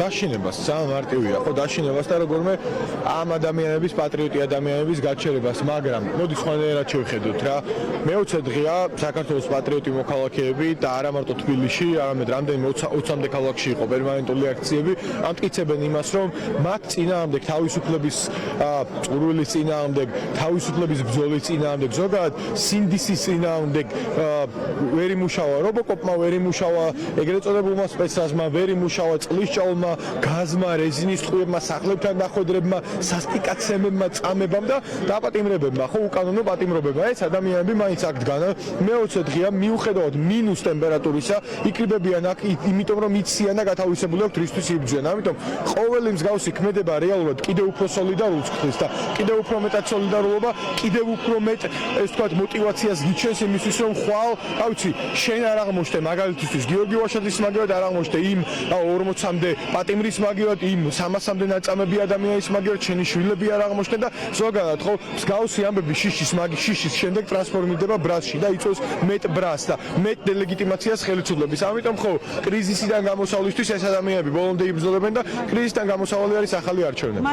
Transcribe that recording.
დაშინებას, ძალიან მარტივია, ხო, დაშინებას და როგორმე ამ ადამიანების პატრიოტი ადამიანების გაჩერებას, მაგრამ მოდი სხვანაირად შევხედოთ რა. მე-20 დღეა საქართველოს პატრიოტი მოქალაქეები და არა მარტო თბილისში, არამედ რამდენიმე 20-მდე ქალაქში იყო პერმანენტული აქციები, ამტკიცებენ იმას, რომ მათ წინააღმდეგ თავისუფლების წურვილის წინააღმდეგ, თავისუფლების ბრძოლის წინააღმდეგ, ზოგადად სინდისის წინააღმდეგ ვერ იმუშავა რობოკოპმა, ვერ იმუშავა ეგრეთ წოდებულმა სპეცრაზმა, ვერ იმუშავა წყლისჭაულმა, გაზმა, რეზინის ტყუებმა, სახლებთან დახვედრებმა, სასტიკაცემებმა, წამებამ და დაპატიმრებებმა, ხო, უკანონო პატიმრობებმა. ეს ადამიანები მაინც აქ დგან. მე-20 დღეა მიუხედავად მინუს ტემპერატურისა, იკრიბებიან აქ, იმიტომ რომ იციან და გათავისებული აქვთ რისთვის იბრძვიან. ამიტომ ყოველი მსგავსი ქმედება რეალურად კიდევ უფრო სოლიდარულს ხდის და კიდევ უფრო მეტად სოლიდარულობა, კიდევ უფრო მეტ, ეს ვთქვათ, мотиваციას გიჩენს იმისთვის, რომ ხვალ, რა ვიცი, შენ არ აღმოჩნდე მაგალითისთვის გიორგი ვაშაძის მაგალითად არ აღმოჩნდე იმ 40-მდე პატიმრის მაგალითად, იმ 300-მდე ნაწამები ადამიანის მაგალითად, შენი შვილები არ აღმოჩნდნენ და ზოგადად ხო, მსგავსი ამბები შიშის შემდეგ ტრანსფორმირდება ბრასში და იწვევს მეტ ბრასს და მეტ დელეგიტიმაციას ხელისუფლების. ამიტომ ხო, კრიზისიდან გამოსავლისთვის ეს ადამიანები ბოლომდე იბრძოლებენ და კრიზისიდან გამოსავალი არის ახალი არჩევნები.